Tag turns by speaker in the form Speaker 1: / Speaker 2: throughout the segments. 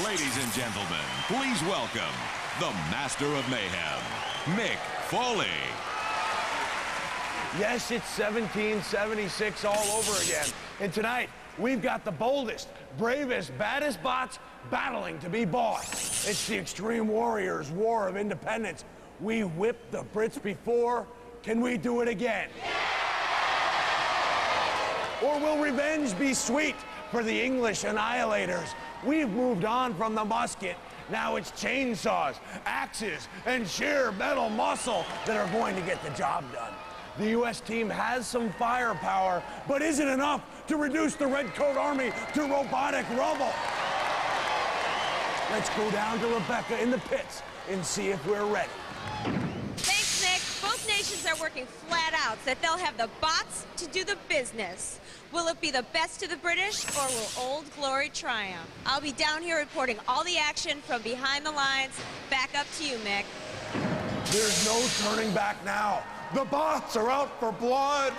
Speaker 1: Ladies and gentlemen, please welcome the Master of Mayhem, Mick Foley.
Speaker 2: Yes, it's 1776 all over again. And tonight, we've got the boldest, bravest, baddest bots battling to be bought. It's the Extreme Warriors War of Independence. We whipped the Brits before. Can we do it again? Or will revenge be sweet for the English annihilators? We've moved on from the musket. Now it's chainsaws, axes, and sheer metal muscle that are going to get the job done. The U.S. team has some firepower, but is it enough to reduce the Red Coat Army to robotic rubble? Let's go down to Rebecca in the pits and see if we're ready.
Speaker 3: Thanks, Nick. Both nations are working flat out so that they'll have the bots to do the business. Will it be the best of the British, or will Old Glory triumph? I'll be down here reporting all the action from behind the lines. Back up to you, Mick.
Speaker 2: There's no turning back now. The bots are out for blood.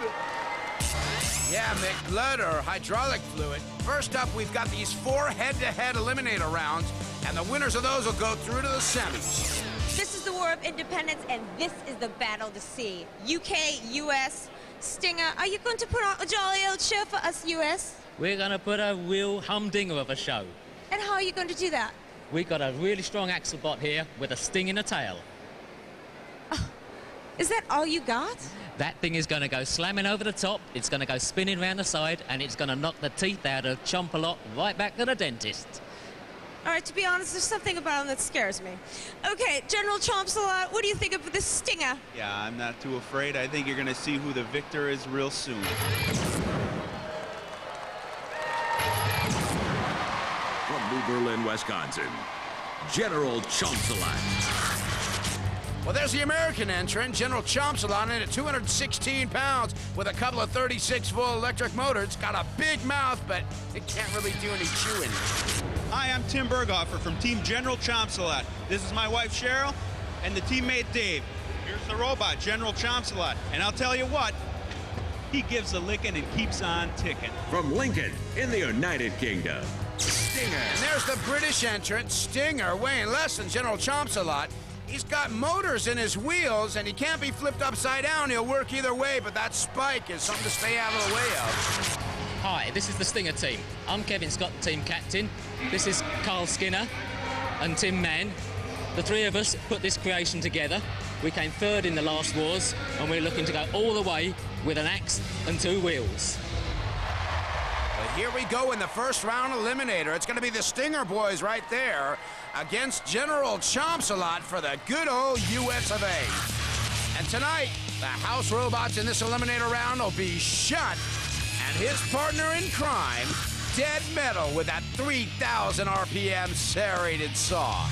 Speaker 4: Yeah, Mick, blood or hydraulic fluid. First up, we've got these 4 head-to-head eliminator rounds, and the winners of those will go through to the semis.
Speaker 3: This is the War of Independence, and this is the battle to see. UK, US, Stinger, are you going to put on a jolly old show for us, US?
Speaker 5: We're going to put a real humdinger of a show.
Speaker 3: And how are you going to do that?
Speaker 5: We've got a really strong axle bot here with a sting in the tail.
Speaker 3: Oh, is that all you got?
Speaker 5: That thing is going to go slamming over the top, it's going to go spinning around the side, and it's going to knock the teeth out of Chompsalot right back to the dentist.
Speaker 3: All right, to be honest, there's something about him that scares me. Okay, General Chompsalot, what do you think of this stinger?
Speaker 6: Yeah, I'm not too afraid. I think you're going to see who the victor is real soon.
Speaker 1: From New Berlin, Wisconsin, General Chompsalot.
Speaker 4: Well, there's the American entrant, General Chompsalot, in at 216 pounds with a couple of 36-volt electric motors. Got a big mouth, but it can't really do any chewing.
Speaker 6: Hi, I'm Tim Berghofer from Team General Chompsalot. This is my wife, Cheryl, and the teammate, Dave. Here's the robot, General Chompsalot. And I'll tell you what, he gives a licking and keeps on ticking.
Speaker 1: From Lincoln in the United Kingdom, Stinger.
Speaker 4: And there's the British entrant, Stinger, weighing less than General Chompsalot. He's got motors in his wheels, and he can't be flipped upside down. He'll work either way, but that spike is something to stay out of the way of.
Speaker 5: Hi, this is the Stinger team. I'm Kevin Scott, the team captain. This is Carl Skinner and Tim Mann. The three of us put this creation together. We came third in the last wars, and we're looking to go all the way with an axe and 2 wheels.
Speaker 4: But here we go in the first round eliminator. It's going to be the Stinger boys right there against General Chompsalot for the good old US of A. And tonight, the house robots in this eliminator round will be Shut and his partner in crime, Dead Metal, with that 3,000 RPM serrated saw.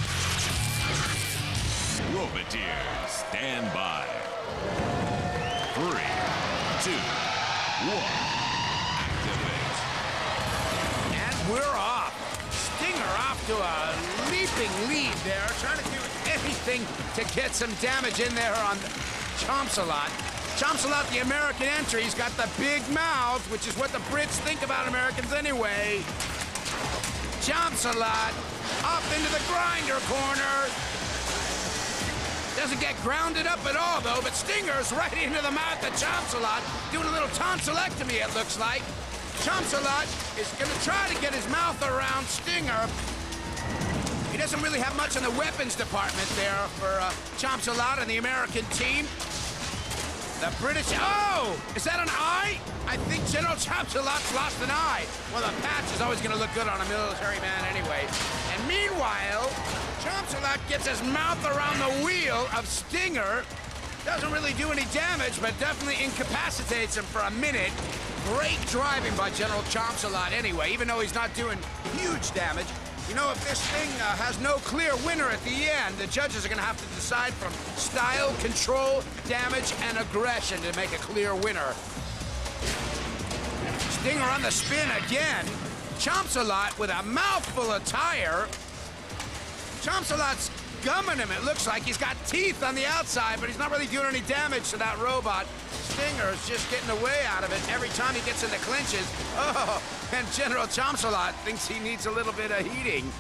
Speaker 1: Roboteers, stand by. 3, 2, 1. Activate.
Speaker 4: And we're off. Stinger off to a leaping lead there, trying to do anything to get some damage in there on Chompsalot. Chompsalot, the American entry, he's got the big mouth, which is what the Brits think about Americans anyway. Chompsalot up into the grinder corner. Doesn't get grounded up at all, though, but Stinger's right into the mouth of Chompsalot, doing a little tonsillectomy, it looks like. Chompsalot is going to try to get his mouth around Stinger. He doesn't really have much in the weapons department there for Chompsalot and the American team. The British... Oh! Is that an eye? I think General Chompsalot's lost an eye. Well, the patch is always going to look good on a military man anyway. And meanwhile, Chompsalot gets his mouth around the wheel of Stinger. Doesn't really do any damage, but definitely incapacitates him for a minute. Great driving by General Chompsalot anyway, even though he's not doing huge damage. You know, if this thing has no clear winner at the end, the judges are going to have to decide from style, control, damage, and aggression to make a clear winner. Stinger on the spin again. Chompsalot with a mouthful of tire. Chompsalot's gumming him, it looks like. He's got teeth on the outside, but he's not really doing any damage to that robot. Stinger's just getting the way out of it every time he gets into clinches. Oh, and General Chompsalot thinks he needs a little bit of heating.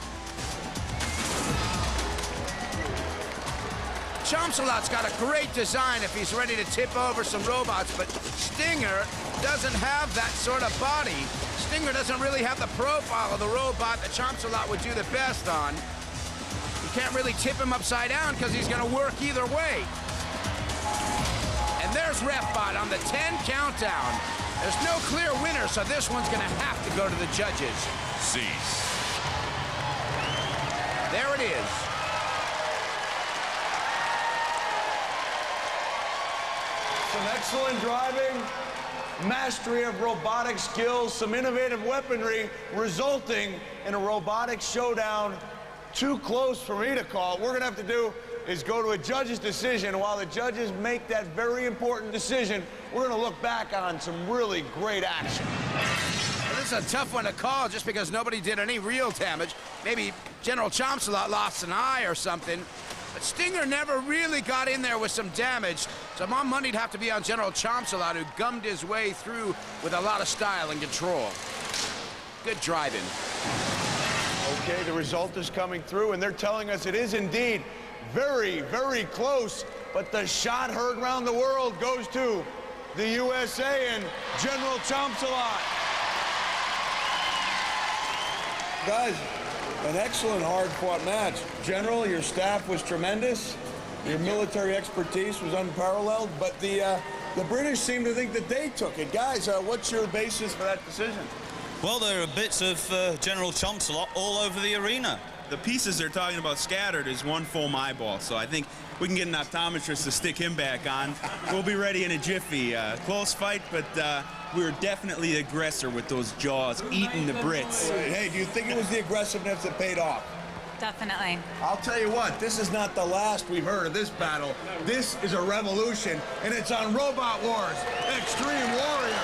Speaker 4: Chompsalot's got a great design if he's ready to tip over some robots, but Stinger doesn't have that sort of body. Stinger doesn't really have the profile of the robot that Chompsalot would do the best on. You can't really tip him upside down because he's going to work either way. And there's RefBot on the 10 countdown. There's no clear winner, so this one's going to have to go to the judges.
Speaker 1: Cease.
Speaker 4: There it is.
Speaker 2: Some excellent driving, mastery of robotic skills, some innovative weaponry, resulting in a robotic showdown too close for me to call. What we're gonna have to do is go to a judge's decision. While the judges make that very important decision, we're gonna look back on some really great action.
Speaker 4: Well, this is a tough one to call just because nobody did any real damage. Maybe General Chompsalot lost an eye or something. But Stinger never really got in there with some damage, so my money'd have to be on General Chompsalot, who gummed his way through with a lot of style and control. Good driving.
Speaker 2: Okay, the result is coming through, and they're telling us it is indeed very, very close, but the shot heard around the world goes to the USA and General Chompsalot. Guys, an excellent hard-fought match. General, your staff was tremendous. Your military expertise was unparalleled, but the British seem to think that they took it. Guys, what's your basis for that decision?
Speaker 7: Well, there are bits of General Chompsalot all over the arena.
Speaker 6: The pieces they're talking about scattered is one foam eyeball, so I think we can get an optometrist to stick him back on. We'll be ready in a jiffy. Close fight, but we were definitely the aggressor with those jaws, eating the Brits.
Speaker 2: Hey, do you think it was the aggressiveness that paid off?
Speaker 8: Definitely.
Speaker 2: I'll tell you what, this is not the last we've heard of this battle. This is a revolution, and it's on Robot Wars Extreme Warriors.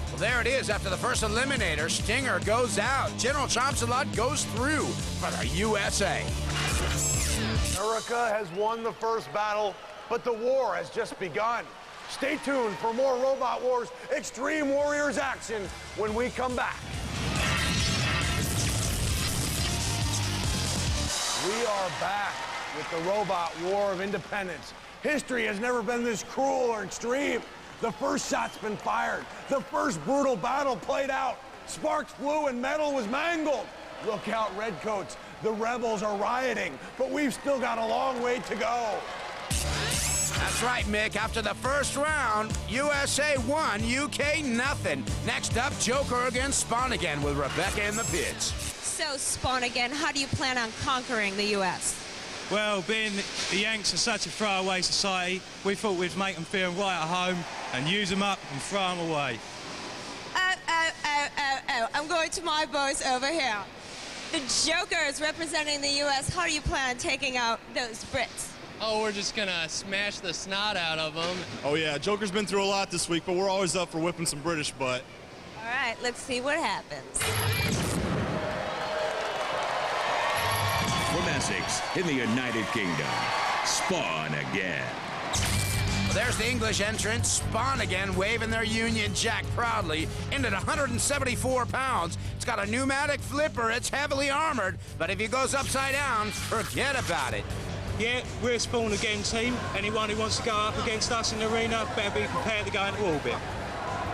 Speaker 4: Well, there it is. After the first eliminator, Stinger goes out. General Chompsalot goes through for the USA.
Speaker 2: America has won the first battle, but the war has just begun. Stay tuned for more Robot Wars Extreme Warriors action when we come back. We are back with the Robot War of Independence. History has never been this cruel or extreme. The first shot's been fired. The first brutal battle played out. Sparks flew and metal was mangled. Look out, Redcoats. The rebels are rioting, but we've still got a long way to go.
Speaker 4: That's right, Mick. After the first round, USA won, UK nothing. Next up, Joker against Spawn again with Rebecca in the pits.
Speaker 3: So, Spawn again, how do you plan on conquering the U.S.?
Speaker 9: Well, being the Yanks are such a throwaway society, we thought we'd make them feel right at home and use them up and throw them away.
Speaker 3: I'm going to my boys over here. The Joker is representing the U.S. How do you plan on taking out those Brits?
Speaker 10: Oh, we're just gonna smash the snot out of them.
Speaker 11: Oh yeah, Joker's been through a lot this week, but we're always up for whipping some British butt.
Speaker 3: All right, let's see what happens.
Speaker 1: From Essex in the United Kingdom, Spawn again.
Speaker 4: Well, there's the English entrant, Spawn again, waving their Union Jack proudly. In at 174 pounds. It's got a pneumatic flipper. It's heavily armored, but if he goes upside down, forget about it.
Speaker 9: Yeah, we're a Spawn again team. Anyone who wants to go up against us in the arena better be prepared to go into orbit.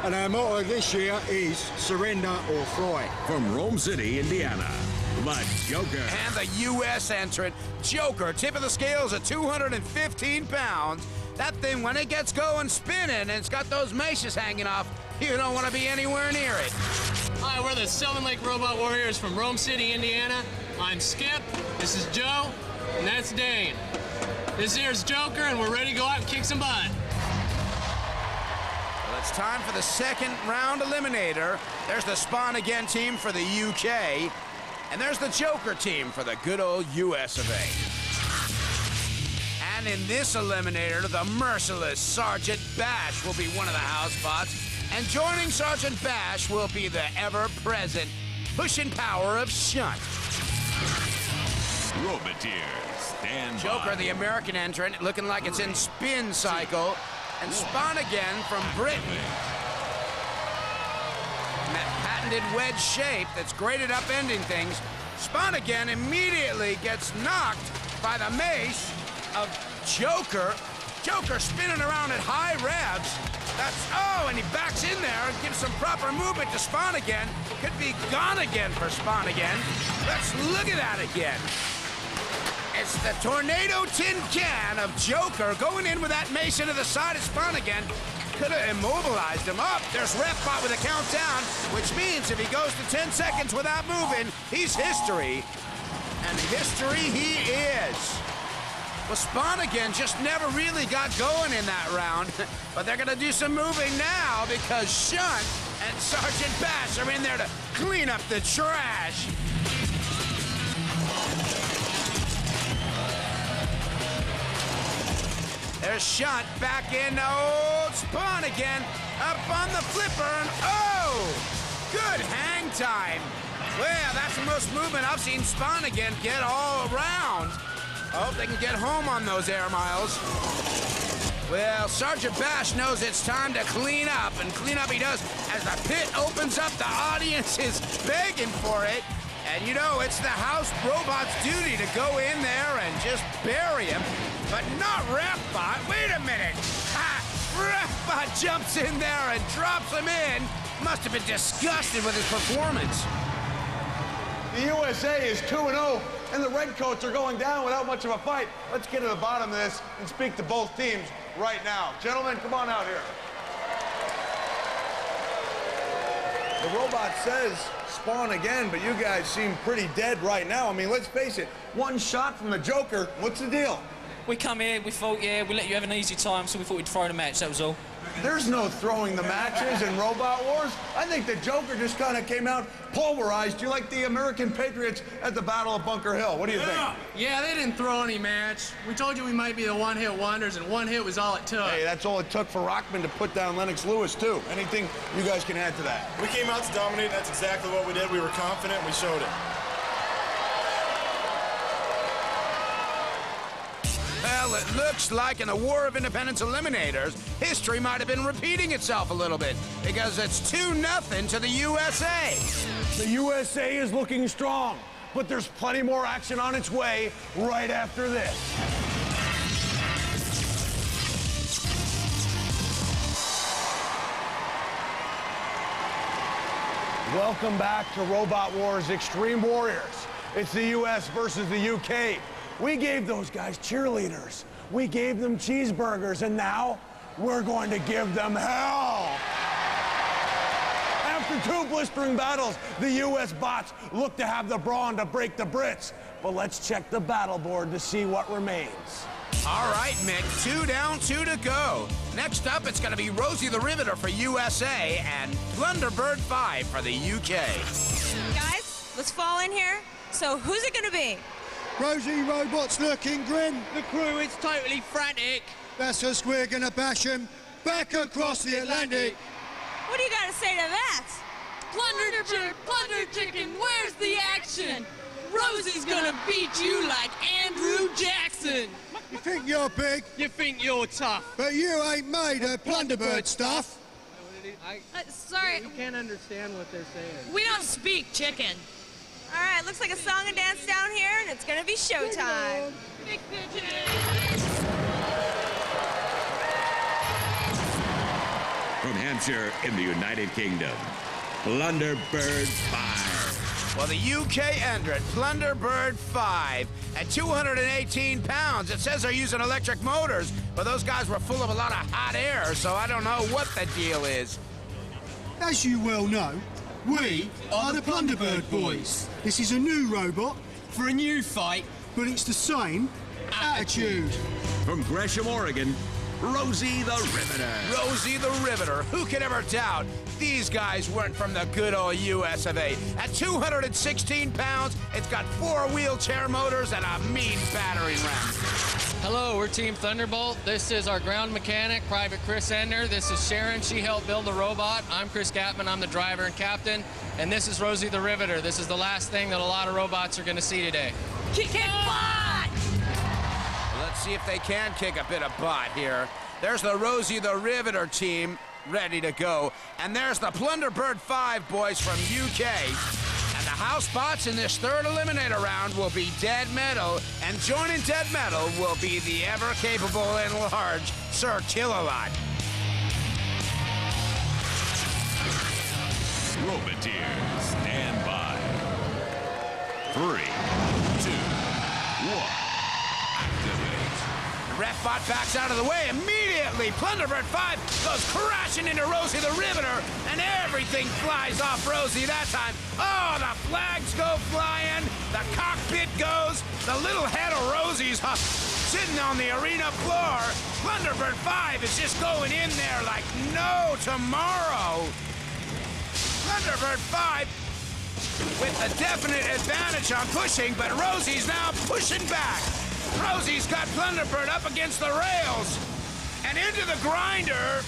Speaker 12: And our motto this year is surrender or fly.
Speaker 1: From Rome City, Indiana, the Joker.
Speaker 4: And the U.S. entrant, Joker, tip of the scales at 215 pounds. That thing, when it gets going spinning and it's got those maces hanging off, you don't want to be anywhere near it.
Speaker 10: Hi, we're the Sylvan Lake Robot Warriors from Rome City, Indiana. I'm Skip, this is Joe, and that's Dane. This here's Joker, and we're ready to go out and kick some butt.
Speaker 4: Well, it's time for the second round eliminator. There's the Spawn Again team for the UK, and there's the Joker team for the good old US of A. And in this eliminator, the merciless Sergeant Bash will be one of the house spots, and joining Sergeant Bash will be the ever-present pushing power of Shunt.
Speaker 1: Roboteers, stand by.
Speaker 4: Joker, the American entrant, looking like it's in spin cycle. And Spawn Again from Britain. And that patented wedge shape that's great at upending things. Spawn Again immediately gets knocked by the mace of Joker. Joker spinning around at high revs. And he backs in there and gives some proper movement to Spawn Again. Could be gone again for Spawn Again. Let's look at that again. It's the Tornado Tin Can of Joker going in with that mace into the side of Spawn Again. Could have immobilized him up. There's Refbot with a countdown, which means if he goes to 10 seconds without moving, he's history. And history he is. Well, Spawn Again just never really got going in that round, but they're gonna do some moving now because Shunt and Sergeant Bash are in there to clean up the trash. There's Shunt back in old Spawn Again, up on the flipper, and good hang time. Well, that's the most movement I've seen Spawn Again get all around. I hope they can get home on those air miles. Well, Sergeant Bash knows it's time to clean up, and clean up he does. As the pit opens up, the audience is begging for it. And you know, it's the house robot's duty to go in there and just bury him. But not Refbot. Wait a minute. Refbot jumps in there and drops him in. Must have been disgusted with his performance.
Speaker 2: The USA is 2-0, and the Redcoats are going down without much of a fight. Let's get to the bottom of this and speak to both teams right now. Gentlemen, come on out here. The robot says Spawn Again, but you guys seem pretty dead right now. I mean, let's face it, one shot from the Joker. What's the deal?
Speaker 8: We come here, we thought, yeah, we let you have an easy time, so we thought we'd throw the match, that was all.
Speaker 2: There's no throwing the matches in Robot Wars. I think the Joker just kind of came out pulverized you like the American Patriots at the Battle of Bunker Hill. What do you think?
Speaker 10: Yeah, they didn't throw any match. We told you we might be the one-hit wonders, and one hit was all it took.
Speaker 2: Hey, that's all it took for Rockman to put down Lennox Lewis, too. Anything you guys can add to that?
Speaker 11: We came out to dominate. That's exactly what we did. We were confident. We showed it.
Speaker 4: Well, it looks like in the War of Independence Eliminators, history might have been repeating itself a little bit because it's 2-0 to the USA.
Speaker 2: The USA is looking strong, but there's plenty more action on its way right after this. Welcome back to Robot Wars Extreme Warriors. It's the US versus the UK. We gave those guys cheerleaders. We gave them cheeseburgers, and now we're going to give them hell. After 2 blistering battles, the US bots look to have the brawn to break the Brits. But let's check the battle board to see what remains.
Speaker 4: All right, Mick, 2 down, 2 to go. Next up, it's going to be Rosie the Riveter for USA and Plunderbird 5 for the UK.
Speaker 3: Guys, let's fall in here. So who's it going to be?
Speaker 12: Rosie Robot's looking grim.
Speaker 10: The crew is totally frantic.
Speaker 12: That's us, we're gonna bash him back across the Atlantic.
Speaker 3: What do you got to say to that?
Speaker 13: Plunderbird, Plunder Chicken, where's the action? Rosie's gonna beat you like Andrew Jackson.
Speaker 12: You think you're big,
Speaker 10: You think you're tough.
Speaker 12: but you ain't made of Plunderbird stuff.
Speaker 13: Sorry,
Speaker 10: You can't understand what they're saying.
Speaker 13: we don't speak chicken.
Speaker 3: All right, looks like a song and dance down here, and it's going to be showtime.
Speaker 13: Big pigeon.
Speaker 1: From Hampshire in the United Kingdom, Plunderbird 5.
Speaker 4: Well, the UK entrant, Plunderbird 5, at 218 pounds. It says they're using electric motors, but those guys were full of a lot of hot air, so I don't know what the deal is.
Speaker 12: As you well know, we are the Plunderbird boys. This is a new robot
Speaker 10: For a new fight,
Speaker 12: but it's the same attitude.
Speaker 1: From Gresham, Oregon, Rosie the Riveter.
Speaker 4: Rosie the Riveter. Who could ever doubt these guys weren't from the good old US of A? At 216 pounds, it's got 4 wheelchair motors and a mean battering ram.
Speaker 10: hello, we're Team Thunderbolt. This is our ground mechanic, Private Chris Ender. This is Sharon. She helped build the robot. I'm Chris Capman. I'm the driver and captain. And this is Rosie the Riveter. This is the last thing that a lot of robots are going to see today.
Speaker 13: Kick butt!
Speaker 4: Let's see if they can kick a bit of butt here. There's the Rosie the Riveter team ready to go. And there's the Plunderbird 5 boys from UK. And the house spots in this third eliminator round will be Dead Metal, and joining Dead Metal will be the ever-capable and large Sir Kill-A-Lot.
Speaker 1: Roboteers, stand by. 3, 2, 1, activate.
Speaker 4: Refbot backs out of the way immediately. Plunderbird 5 goes crashing into Rosie the Riveter, and everything flies off Rosie that time. Oh, the flags go flying, the cockpit goes, the little head of Rosie's sitting on the arena floor. Plunderbird 5 is just going in there like no tomorrow. Plunderbird 5 with a definite advantage on pushing, but Rosie's now pushing back. Rosie's got Plunderbird up against the rails and into the grinder.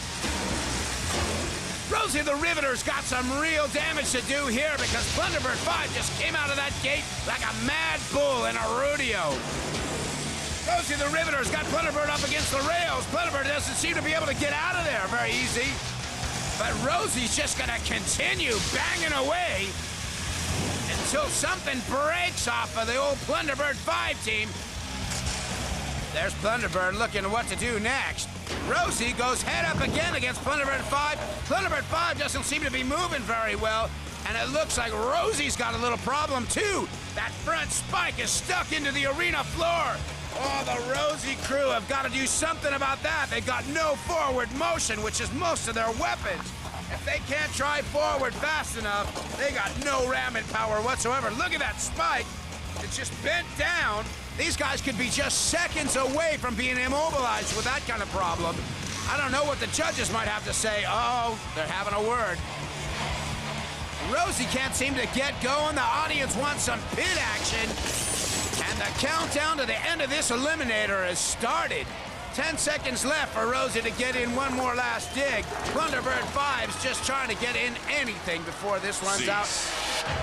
Speaker 4: Rosie the Riveter's got some real damage to do here because Plunderbird 5 just came out of that gate like a mad bull in a rodeo. Rosie the Riveter's got Plunderbird up against the rails. Plunderbird doesn't seem to be able to get out of there very easy. But Rosie's just gonna continue banging away until something breaks off of the old Plunderbird 5 team. There's Plunderbird looking at what to do next. Rosie goes head up again against Plunderbird 5. Plunderbird 5 doesn't seem to be moving very well, and it looks like Rosie's got a little problem too. That front spike is stuck into the arena floor. Oh, the Rosie crew have got to do something about that. They've got no forward motion, which is most of their weapons. If they can't drive forward fast enough, they got no ramming power whatsoever. Look at that spike. It's just bent down. These guys could be just seconds away from being immobilized with that kind of problem. I don't know what the judges might have to say. Oh, they're having a word. Rosie can't seem to get going. The audience wants some pit action. And the countdown to the end of this eliminator has started. 10 seconds left for Rosie to get in one more last dig. Plunderbird 5's just trying to get in anything before this runs out.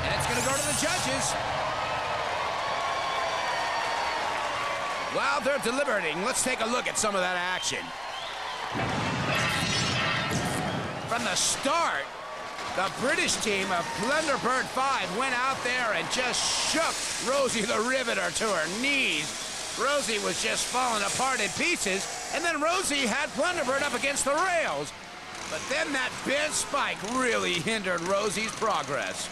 Speaker 4: And it's going to go to the judges. While they're deliberating, let's take a look at some of that action. From the start, the British team of Plunderbird 5 went out there and just shook Rosie the Riveter to her knees. Rosie was just falling apart in pieces, and then Rosie had Plunderbird up against the rails. But then that bent spike really hindered Rosie's progress.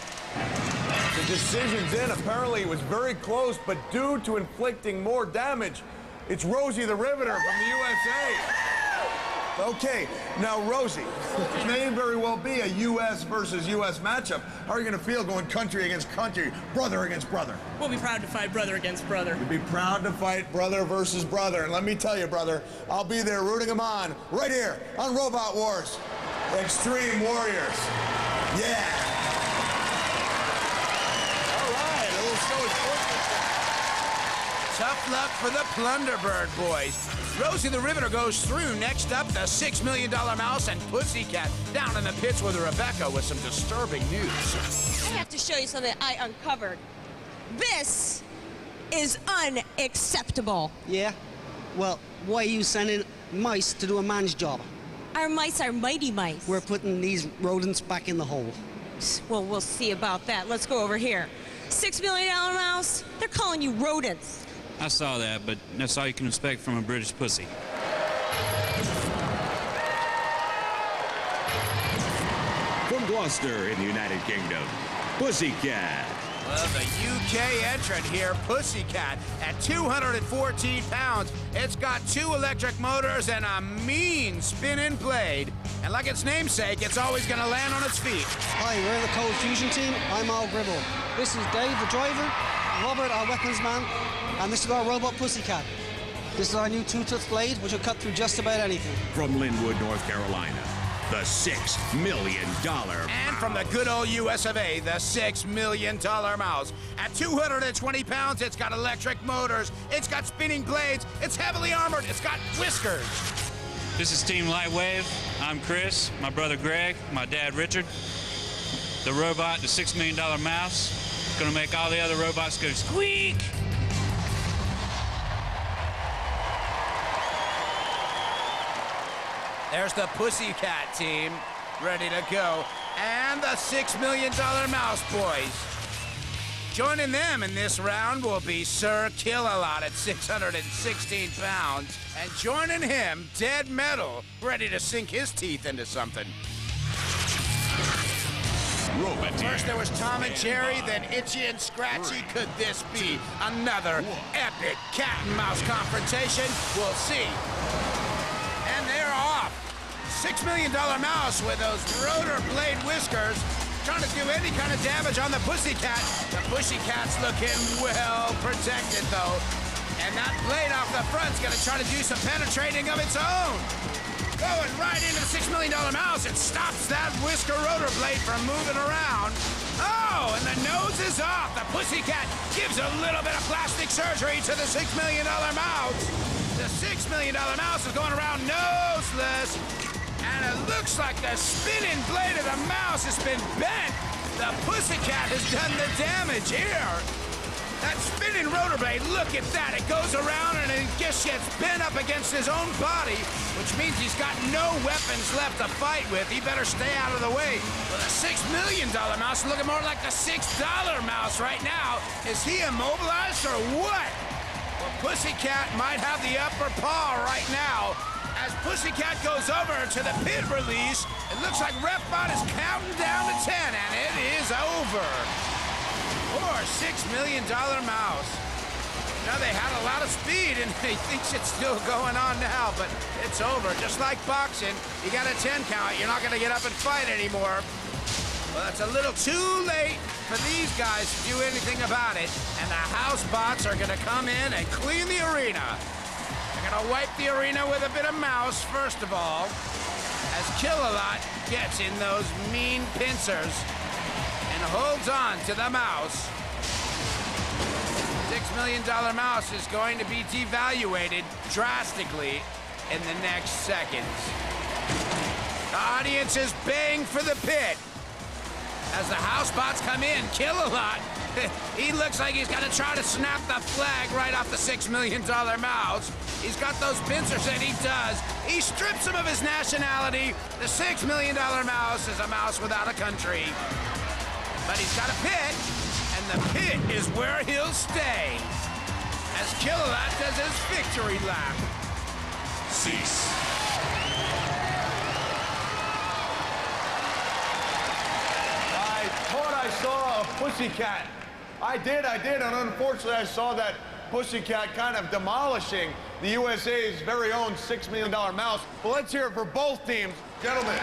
Speaker 2: The decision's in. Apparently it was very close, but due to inflicting more damage, it's Rosie the Riveter from the USA. Okay, now Rosie, it may very well be a U.S. versus U.S. matchup. How are you going to feel going country against country, brother against brother?
Speaker 14: We'll be proud to fight brother against brother.
Speaker 2: We'll be proud to fight brother versus brother. And let me tell you, brother, I'll be there rooting them on right here on Robot Wars. Extreme Warriors. Yeah. All right, a little show of sportsmanship.
Speaker 4: Tough luck for the Plunderbird boys. Rosie the Riveter goes through. Next up, the $6 Million Mouse and Pussycat down in the pits with Rebecca with some disturbing news.
Speaker 3: I have to show you something I uncovered. This is unacceptable.
Speaker 15: Yeah? Well, why are you sending mice to do a man's job?
Speaker 3: Our mice are mighty mice.
Speaker 15: We're putting these rodents back in the hole.
Speaker 3: Well, we'll see about that. Let's go over here. $6 Million Mouse, they're calling you rodents.
Speaker 16: I saw that, but that's all you can expect from a British pussy.
Speaker 1: From Gloucester in the United Kingdom, Pussycat.
Speaker 4: Well, the UK entrant here, Pussycat, at 214 pounds. It's got 2 electric motors and a mean spinning blade. And like its namesake, it's always going to land on its feet.
Speaker 15: Hi, we're the Cold Fusion team. I'm Al Gribble. This is Dave, the driver, Robert, our weapons man, and this is our robot Pussycat. This is our new 2-tooth blade, which will cut through just about anything.
Speaker 1: From Linwood, North Carolina, the $6 million
Speaker 4: And from the good old US of A, the $6 million mouse. At 220 pounds, it's got electric motors, it's got spinning blades, it's heavily armored, it's got whiskers.
Speaker 16: This is Team Lightwave. I'm Chris, my brother Greg, my dad Richard. The robot, the $6 million mouse, is gonna make all the other robots go squeak.
Speaker 4: There's the Pussycat team, ready to go. And the $6 Million Mouse boys. Joining them in this round will be Sir Kill-A-Lot at 616 pounds. And joining him, Dead Metal, ready to sink his teeth into something. First there was Tom and Jerry, then Itchy and Scratchy. Could this be another epic cat and mouse confrontation? We'll see. And they're off. $6 million mouse with those rotor blade whiskers, trying to do any kind of damage on the Pussycat. The Pussycat's looking well protected, though. And that blade off the front's gonna try to do some penetrating of its own. Going right into the $6 million mouse. It stops that whisker rotor blade from moving around. Oh, and the nose is off. The Pussycat gives a little bit of plastic surgery to the $6 million mouse. The $6 million mouse is going around noseless. And it looks like the spinning blade of the mouse has been bent. The Pussycat has done the damage here. That spinning rotor blade, look at that. It goes around and it just gets bent up against his own body, which means he's got no weapons left to fight with. He better stay out of the way. Well, the $6 million mouse is looking more like the $6 mouse right now. Is he immobilized or what? Well, Pussycat might have the upper paw right now. As Pussycat goes over to the pit release, it looks like Refbot is counting down to 10, and it is over. Or $6 million mouse. Now they had a lot of speed, and he thinks it's still going on now, but it's over. Just like boxing, you got a 10 count. You're not going to get up and fight anymore. Well, it's a little too late for these guys to do anything about it, and the house bots are going to come in and clean the arena. They're going to wipe the arena with a bit of mouse, first of all, as Kill-A-Lot gets in those mean pincers and holds on to the mouse. $6 million mouse is going to be devaluated drastically in the next seconds. The audience is baying for the pit. As the house bots come in, Kill-A-Lot, he looks like he's gonna try to snap the flag right off the $6 million mouse. He's got those pincers, and he does. He strips him of his nationality. The $6 million mouse is a mouse without a country. But he's got a pit, and the pit is where he'll stay. As Kill-A-Lot does his victory lap.
Speaker 1: Cease.
Speaker 2: I thought I saw a Pussycat. I did, and unfortunately I saw that Pussycat kind of demolishing the USA's very own $6 million mouse. Well, let's hear it for both teams. Gentlemen.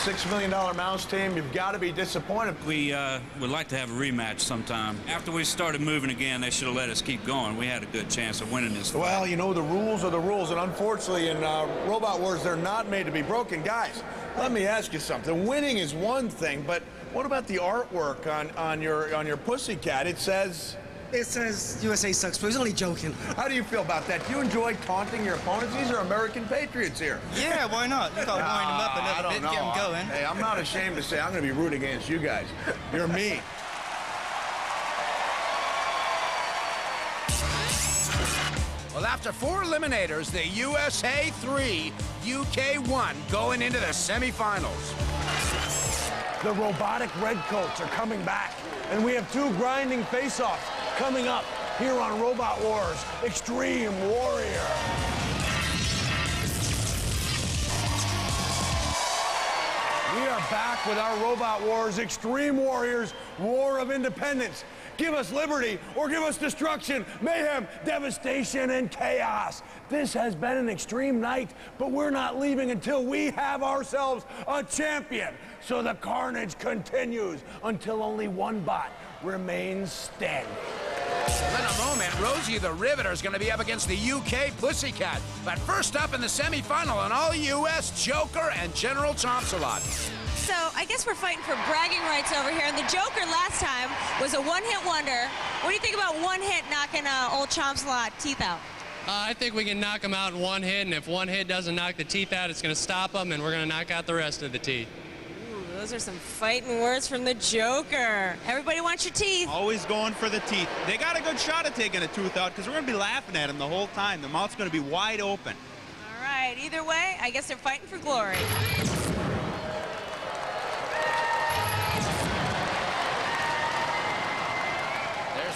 Speaker 2: $6 million mouse team, you've got to be disappointed.
Speaker 16: We would like to have a rematch sometime. After we started moving again, they should have let us keep going. We had a good chance of winning this fight.
Speaker 2: Well, you know, the rules are the rules, and unfortunately in Robot Wars, they're not made to be broken. Guys, let me ask you something. Winning is one thing, but what about the artwork on your Pussycat? It says
Speaker 15: USA sucks, but he's only joking.
Speaker 2: How do you feel about that? Do you enjoy taunting your opponents? These are American patriots here.
Speaker 15: Yeah, why not? You gotta wind them up a little bit, get them going.
Speaker 2: Hey, I'm not ashamed to say I'm gonna be rooting against you guys. You're mean.
Speaker 4: Well, after 4 eliminators, the USA 3, UK 1 going into the semifinals.
Speaker 2: The robotic redcoats are coming back, and we have 2 grinding face-offs coming up here on Robot Wars Extreme Warrior. We are back with our Robot Wars Extreme Warriors War of Independence. Give us liberty or give us destruction, mayhem, devastation, and chaos. This has been an extreme night, but we're not leaving until we have ourselves a champion. So the carnage continues until only one bot remains standing.
Speaker 4: Well, in a moment, Rosie the Riveter is going to be up against the UK Pussycat. But first up in the semifinal, an all-US Joker and General Chompsalot.
Speaker 3: So I guess we're fighting for bragging rights over here. And the Joker last time was a one-hit wonder. What do you think about one hit knocking old Chompsalot teeth out?
Speaker 10: I think we can knock him out in one hit, and if one hit doesn't knock the teeth out, it's going to stop him, and we're going to knock out the rest of the teeth.
Speaker 3: Ooh, those are some fighting words from the Joker. Everybody wants your teeth.
Speaker 6: Always going for the teeth. They got a good shot at taking a tooth out because we're going to be laughing at him the whole time. The mouth's going to be wide open.
Speaker 3: All right, either way, I guess they're fighting for glory.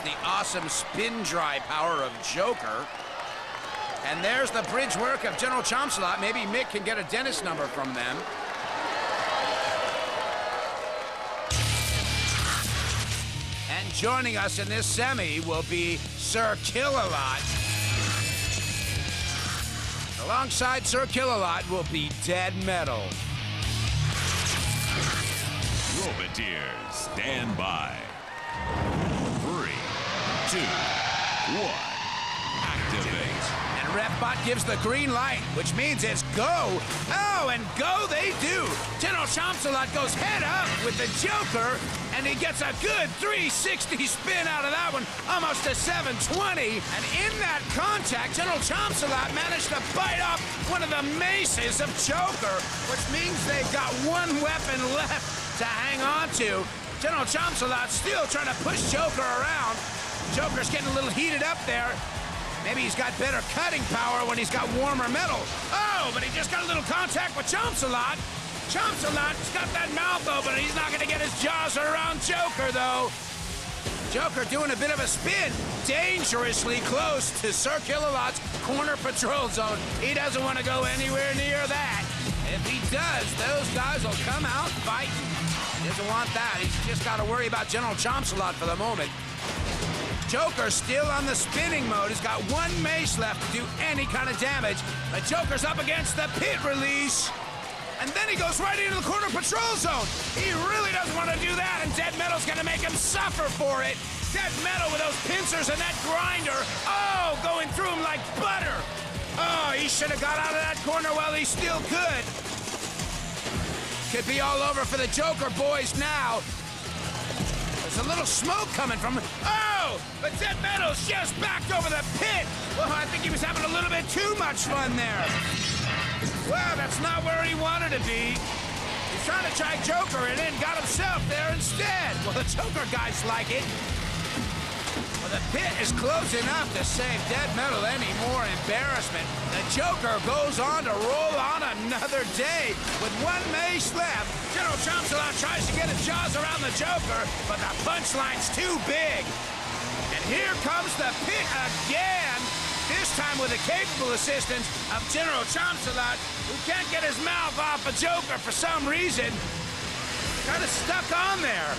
Speaker 4: the awesome spin-dry power of Joker. And there's the bridge work of General Chompsalot. Maybe Mick can get a dentist number from them. And joining us in this semi will be Sir Kill-A-Lot. Alongside Sir Kill-A-Lot will be Dead Metal.
Speaker 1: Roboteers, stand by. 3, 2, 1, activate.
Speaker 4: And RefBot gives the green light, which means it's go. Oh, and go they do. General Chompsalot goes head up with the Joker, and he gets a good 360 spin out of that one, almost a 720. And in that contact, General Chompsalot managed to bite off one of the maces of Joker, which means they've got one weapon left to hang on to. General Chompsalot still trying to push Joker around. Joker's getting a little heated up there. Maybe he's got better cutting power when he's got warmer metal. Oh, but he just got a little contact with Chompsalot. Chompsalot's got that mouth open, and he's not going to get his jaws around Joker, though. Joker doing a bit of a spin, dangerously close to Sir Kill-A-Lot's corner patrol zone. He doesn't want to go anywhere near that. If he does, those guys will come out fighting. He doesn't want that. He's just got to worry about General Chompsalot for the moment. Joker's still on the spinning mode. He's got one mace left to do any kind of damage. But Joker's up against the pit release. And then he goes right into the corner patrol zone. He really doesn't want to do that, and Dead Metal's going to make him suffer for it. Dead Metal with those pincers and that grinder. Oh, going through him like butter. Oh, he should have got out of that corner while he still could. Could be all over for the Joker boys now. There's a little smoke coming from... Oh! But Dead Metal's just backed over the pit! Well, I think he was having a little bit too much fun there. Well, that's not where he wanted to be. He's trying to try Joker and then got himself there instead. Well, the Joker guys like it. Well, the pit is close enough to save Dead Metal any more embarrassment. The Joker goes on to roll on another day with one mace left. General Chompsalot tries to get his jaws around the Joker, but the punchline's too big. And here comes the pit again, this time with the capable assistance of General Chompsalot, who can't get his mouth off a Joker for some reason. Kind of stuck on there.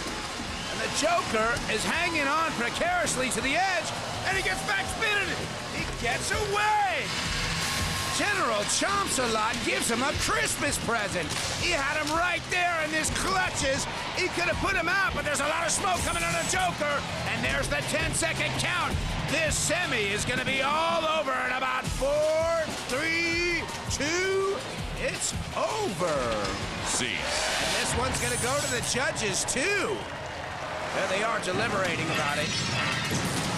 Speaker 4: And the Joker is hanging on precariously to the edge, and he gets back spinning. He gets away. General Chompsalot gives him a Christmas present. He had him right there in his clutches. He could have put him out, but there's a lot of smoke coming on the Joker, and there's the 10-second count. This semi is going to be all over in about 4, 3, 2, it's over.
Speaker 1: Cease.
Speaker 4: And this one's going to go to the judges, too. There they are deliberating about it.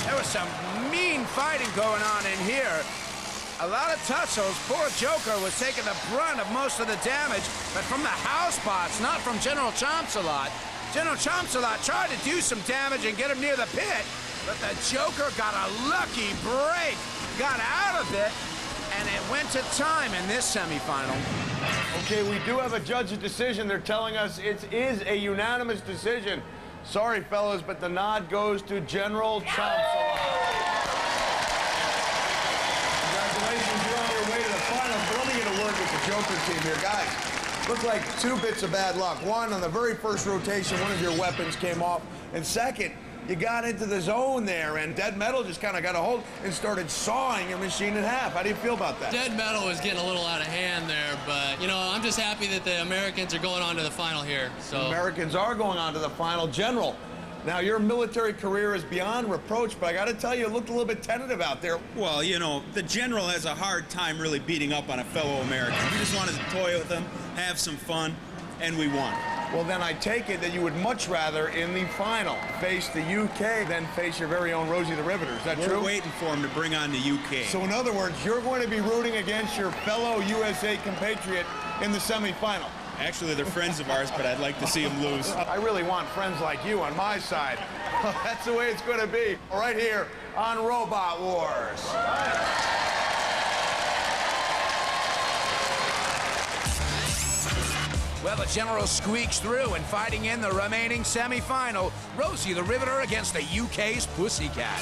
Speaker 4: There was some mean fighting going on in here. A lot of tussles. Poor Joker was taking the brunt of most of the damage, but from the house bots, not from General Chompsalot. General Chompsalot tried to do some damage and get him near the pit, but the Joker got a lucky break, got out of it, and it went to time in this semifinal.
Speaker 2: Okay, we do have a judge's decision. They're telling us it is a unanimous decision. Sorry, fellas, but the nod goes to General Chompsalot. Congratulations, you're on your way to the finals. But let me get a word with the Joker team here. Guys, looked like 2 bits of bad luck. One, on the very first rotation, one of your weapons came off. And second, you got into the zone there, and Dead Metal just kind of got a hold and started sawing your machine in half. How do you feel about that?
Speaker 10: Dead Metal was getting a little out of hand there, but, you know, I'm just happy that the Americans are going on to the final here. So
Speaker 2: The Americans are going on to the final. General, now your military career is beyond reproach, but I got to tell you, it looked a little bit tentative out there.
Speaker 6: Well, you know, the General has a hard time really beating up on a fellow American. We just wanted to toy with him, have some fun, and we won.
Speaker 2: Well, then I take it that you would much rather, in the final, face the UK than face your very own Rosie the Riveter. Is that true?
Speaker 6: We're waiting for him to bring on the UK.
Speaker 2: So in other words, you're going to be rooting against your fellow USA compatriot in the semifinal.
Speaker 6: Actually, they're friends of ours, but I'd like to see them lose.
Speaker 2: I really want friends like you on my side. That's the way it's going to be, right here on Robot Wars.
Speaker 4: Well, the General squeaks through and fighting in the remaining semi-final, Rosie the Riveter against the UK's Pussycat.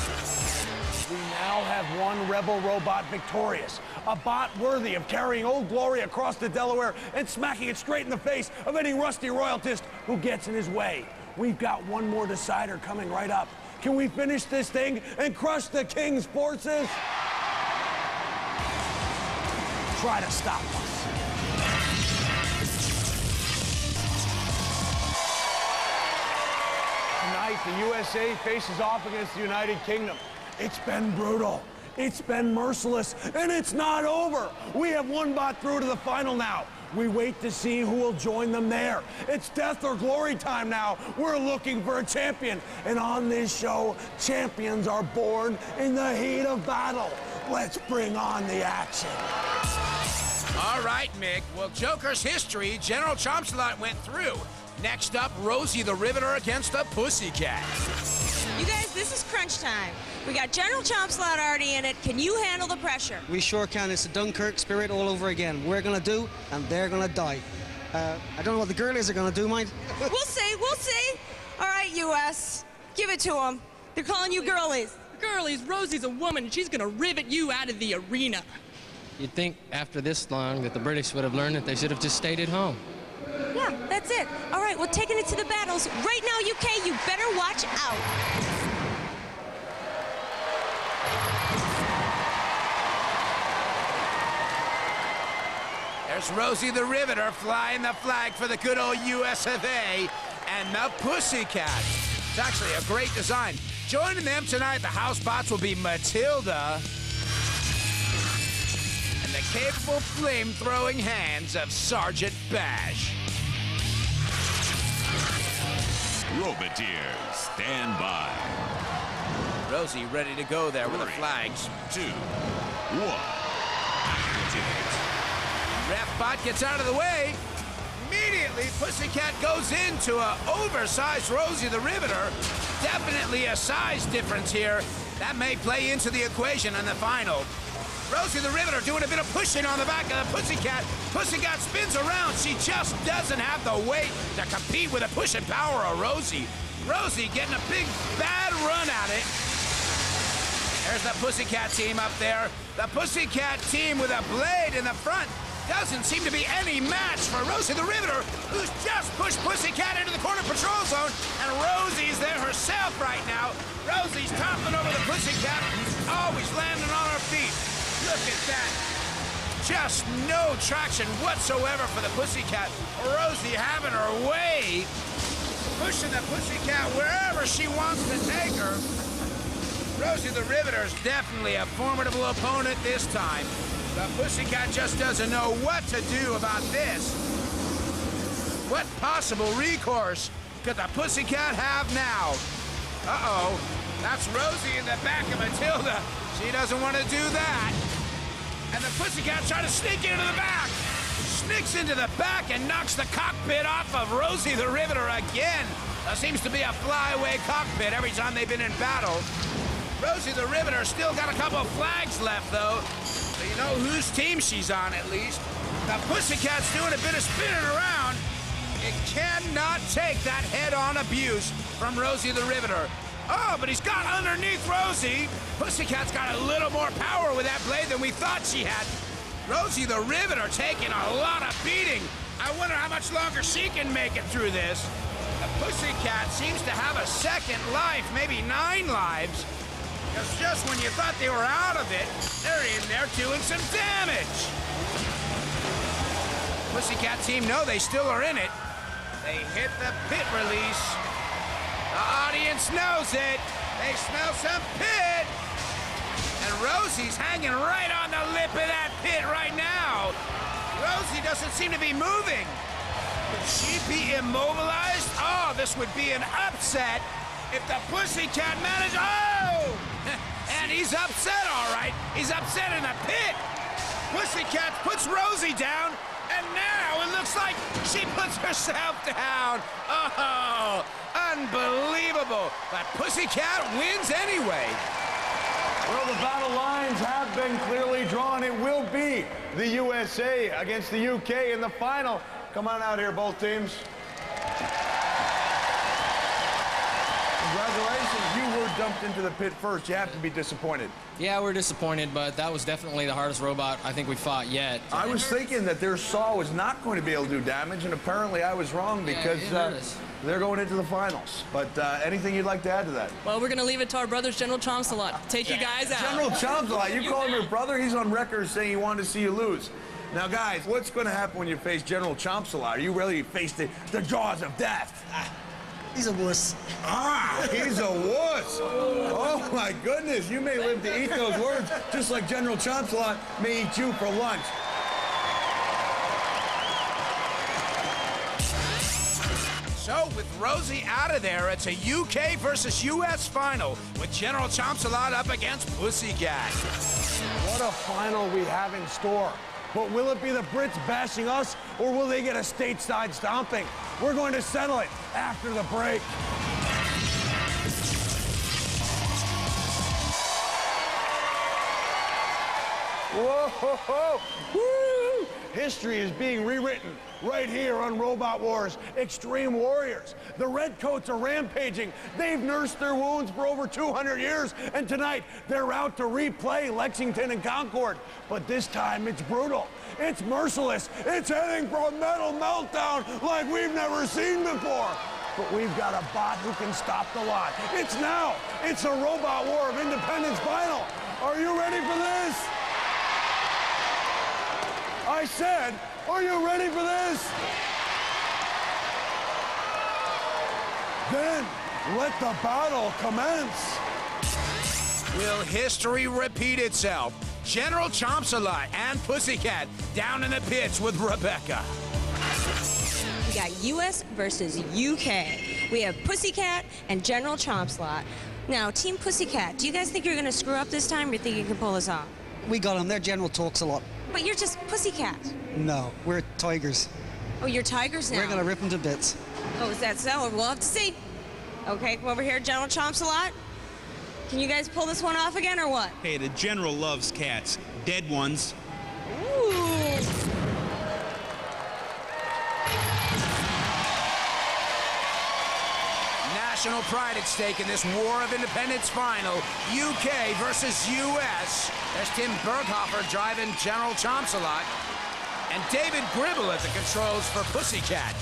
Speaker 2: We now have one rebel robot victorious. A bot worthy of carrying Old Glory across the Delaware and smacking it straight in the face of any rusty royalist who gets in his way. We've got one more decider coming right up. Can we finish this thing and crush the King's forces? Try to stop us. Tonight, the USA faces off against the United Kingdom. It's been brutal, it's been merciless, and it's not over. We have one bot through to the final now. We wait to see who will join them there. It's death or glory time now. We're looking for a champion. And on this show, champions are born in the heat of battle. Let's bring on the action.
Speaker 4: All right, Mick. Well, Joker's history, General Chompsalot went through. Next up, Rosie the Riveter against the Pussycat.
Speaker 3: You guys, this is crunch time. We got General Chompsalot already in it. Can you handle the pressure?
Speaker 15: We sure can. It's the Dunkirk spirit all over again. We're gonna do, and they're gonna die. I don't know what the girlies are gonna do, mind.
Speaker 3: We'll see, we'll see. All right, US, give it to them. They're calling you girlies.
Speaker 14: Girlies, Rosie's a woman, and she's gonna rivet you out of the arena.
Speaker 10: You'd think after this long that the British would have learned that they should have just stayed at home.
Speaker 3: Yeah, that's it. All right, we're taking it to the battles. Right now, UK, you better watch out.
Speaker 4: There's Rosie the Riveter flying the flag for the good old US of A and the Pussycat. It's actually a great design. Joining them tonight, the house bots will be Matilda and the capable flame-throwing hands of Sergeant Bash.
Speaker 1: Roboteers, stand by.
Speaker 4: Rosie ready to go there with the flags.
Speaker 1: 2, 1, activate.
Speaker 4: Ref bot gets out of the way. Immediately, Pussycat goes into an oversized Rosie the Riveter. Definitely a size difference here. That may play into the equation in the final. Rosie the Riveter doing a bit of pushing on the back of the Pussycat. Pussycat spins around. She just doesn't have the weight to compete with the pushing power of Rosie. Rosie getting a big, bad run at it. There's the Pussycat team up there. The Pussycat team with a blade in the front. Doesn't seem to be any match for Rosie the Riveter, who's just pushed Pussycat into the corner patrol zone, and Rosie's there herself right now. Rosie's toppling over the Pussycat, who's always landing on her feet. Look at that. Just no traction whatsoever for the Pussycat. Rosie having her way, pushing the Pussycat wherever she wants to take her. Rosie the Riveter is definitely a formidable opponent this time. The Pussycat just doesn't know what to do about this. What possible recourse could the Pussycat have now? Uh-oh, that's Rosie in the back of Matilda. She doesn't want to do that. And the Pussycat's trying to sneak into the back. Sneaks into the back and knocks the cockpit off of Rosie the Riveter again. There seems to be a flyaway cockpit every time they've been in battle. Rosie the Riveter still got a couple of flags left, though. So you know whose team she's on, at least. The Pussycat's doing a bit of spinning around. It cannot take that head-on abuse from Rosie the Riveter. Oh, but he's got underneath Rosie. Pussycat's got a little more power with that blade than we thought she had. Rosie the Riveter taking a lot of beating. I wonder how much longer she can make it through this. The Pussycat seems to have a second life, maybe 9 lives. Because just when you thought they were out of it, they're in there doing some damage. Pussycat team know they still are in it. They hit the pit release. The audience knows it. They smell some pit. And Rosie's hanging right on the lip of that pit right now. Rosie doesn't seem to be moving. Could she be immobilized? Oh, this would be an upset if the Pussycat managed. Oh! And he's upset, all right. He's upset in the pit. Pussycat puts Rosie down, and now it looks like she puts herself down. Oh, unbelievable. But Pussycat wins anyway.
Speaker 2: Well, the battle lines have been clearly drawn. It will be the USA against the UK in the final. come on out here, both teams. Congratulations, you were dumped into the pit first. You have to be disappointed.
Speaker 10: Yeah, we're disappointed, but that was definitely the hardest robot I think we fought yet.
Speaker 2: I was thinking that their saw was not going to be able to do damage, and apparently I was wrong because they're going into the finals. But anything you'd like to add to that?
Speaker 14: Well, we're going to leave it to our brothers, General Chompsalot. Take you guys out.
Speaker 2: General Chompsalot, you call him your brother? He's on record saying he wanted to see you lose. Now, guys, what's going to happen when you face General Chompsalot? Are you ready to face the jaws of death?
Speaker 15: He's a wuss.
Speaker 2: He's a wuss. Oh, my goodness. You may live to eat those words, just like General Chompsalot may eat you for lunch.
Speaker 4: So, with Rosie out of there, it's a UK versus US final with General Chompsalot up against Pussycat.
Speaker 2: What a final we have in store. But will it be the Brits bashing us, or will they get a stateside stomping? We're going to settle it after the break. Whoa, ho, ho. Woo! History is being rewritten right here on Robot Wars Extreme Warriors. The Redcoats are rampaging. They've nursed their wounds for over 200 years, and tonight they're out to replay Lexington and Concord. But this time it's brutal. It's merciless. It's heading for a metal meltdown like we've never seen before. But we've got a bot who can stop the lot. It's now. It's a Robot War of Independence final. Are you ready for this? I said, are you ready for this? Then let the battle commence.
Speaker 4: Will history repeat itself? General Chompsalot and Pussycat down in the pits with Rebecca.
Speaker 3: We got US versus UK. We have Pussycat and General Chompsalot. Now, Team Pussycat, do you guys think you're going to screw up this time, or you think you can pull this off?
Speaker 15: We got him. Their general talks a lot.
Speaker 3: But you're just Pussycat.
Speaker 15: No, we're tigers.
Speaker 3: Oh, you're tigers now?
Speaker 15: We're going to rip them to bits.
Speaker 3: Oh, is that so? We'll have to see. Okay, come over here, General Chompsalot. Can you guys pull this one off again, or what?
Speaker 6: Hey, the General loves cats. Dead ones.
Speaker 3: Ooh.
Speaker 4: National pride at stake in this War of Independence final. UK versus US. There's Tim Berghofer driving General Chompsalot. And David Gribble at the controls for Pussycat.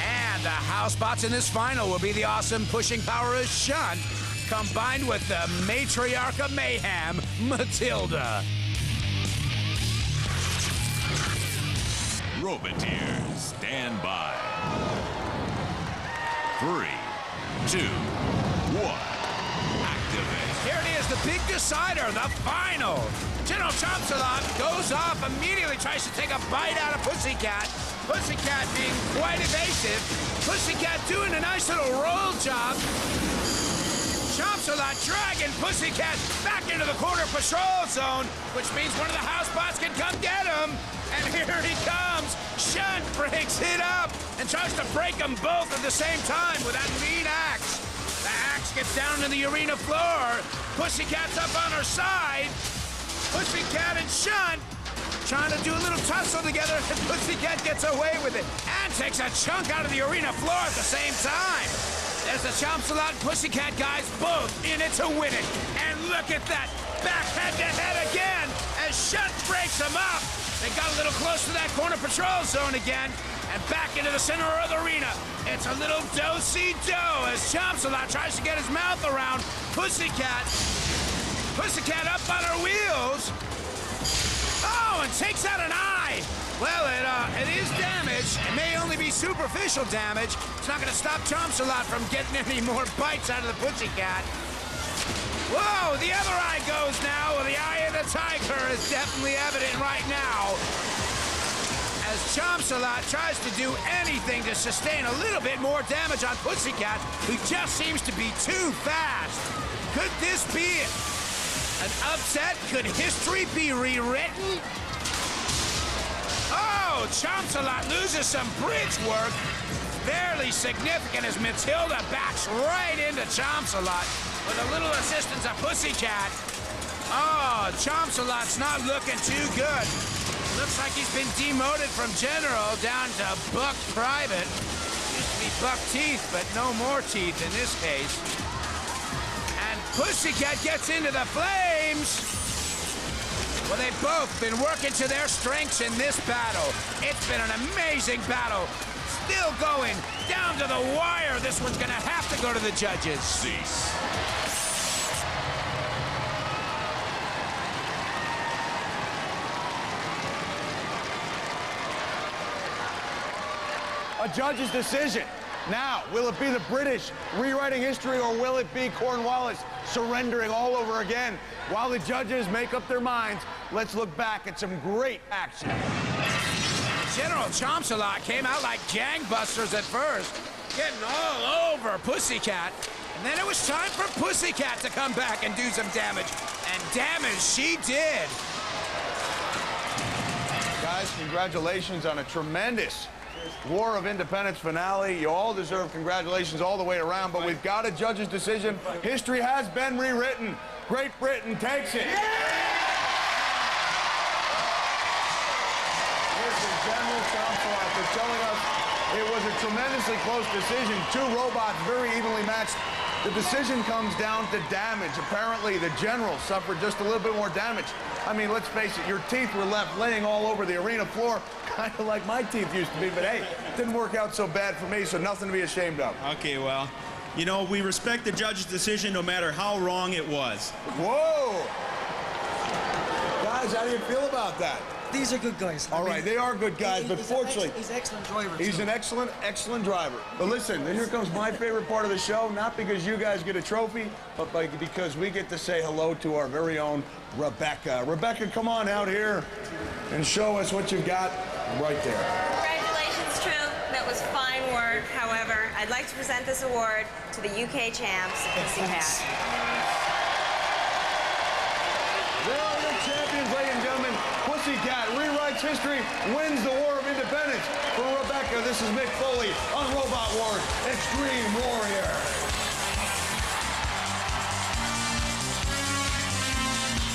Speaker 4: And the house bots in this final will be the awesome pushing power of Shunt, combined with the matriarch of mayhem, Matilda.
Speaker 1: Roboteers, stand by. 3, 2, 1, activate.
Speaker 4: Here it is, the big decider, the final. General Chompsalot goes off, immediately tries to take a bite out of Pussycat. Pussycat being quite evasive. Pussycat doing a nice little roll job. Chompsalot dragging Pussycat back into the corner patrol zone, which means one of the house bots can come get him. And here he comes. Shunt breaks it up and tries to break them both at the same time with that mean axe. The axe gets down to the arena floor. Pussycat's up on her side. Pussycat and Shunt trying to do a little tussle together, and Pussycat gets away with it and takes a chunk out of the arena floor at the same time. There's the Chompsalot and Pussycat guys both in it to win it. And look at that, back head-to-head again as Shunt breaks them up. They got a little close to that corner patrol zone again, and back into the center of the arena. It's a little do-si-do as Chompsalot tries to get his mouth around Pussycat. Pussycat up on her wheels. Oh, and takes out an eye. Well, it is damage. It may only be superficial damage. It's not going to stop Chompsalot from getting any more bites out of the Pussycat. Whoa, the other eye goes now. Well, the eye of the tiger is definitely evident right now. As Chompsalot tries to do anything to sustain a little bit more damage on Pussycat, who just seems to be too fast. Could this be it? An upset? Could history be rewritten? Oh, Chompsalot loses some bridge work. Fairly significant as Matilda backs right into Chompsalot with a little assistance of Pussycat. Oh, Chompsalot's not looking too good. Looks like he's been demoted from general down to buck private. Used to be buck teeth, but no more teeth in this case. And Pussycat gets into the flames. Well, they've both been working to their strengths in this battle. It's been an amazing battle. Still going down to the wire. This one's gonna have to go to the judges.
Speaker 1: Cease.
Speaker 2: A judge's decision. Now, will it be the British rewriting history, or will it be Cornwallis surrendering all over again? While the judges make up their minds, let's look back at some great action.
Speaker 4: General Chompsalot came out like gangbusters at first, getting all over Pussycat. And then it was time for Pussycat to come back and do some damage. And damage she did.
Speaker 2: Guys, congratulations on a tremendous War of Independence finale. You all deserve congratulations all the way around, but we've got a judge's decision. History has been rewritten. Great Britain takes it. General Chompsalot for telling us it was a tremendously close decision. Two robots very evenly matched. The decision comes down to damage. Apparently, the general suffered just a little bit more damage. I mean, let's face it, your teeth were left laying all over the arena floor, kind of like my teeth used to be, but hey, it didn't work out so bad for me, so nothing to be ashamed of.
Speaker 6: Okay, well, you know, we respect the judge's decision no matter how wrong it was.
Speaker 2: Whoa! Guys, how do you feel about that?
Speaker 15: These are good guys.
Speaker 2: All right, they are good guys, but fortunately...
Speaker 15: He's an excellent driver.
Speaker 2: He's an excellent driver. But listen, here comes my favorite part of the show, not because you guys get a trophy, but because we get to say hello to our very own Rebecca. Rebecca, come on out here and show us what you've got right there.
Speaker 3: Congratulations, Troop. That was fine work. However, I'd like to present this award to the UK champs, Pussycat.
Speaker 2: There are the champions, ladies and gentlemen. Pussycat rewrites history, wins the War of Independence. For Rebecca, this is Mick Foley on Robot Wars Extreme Warrior.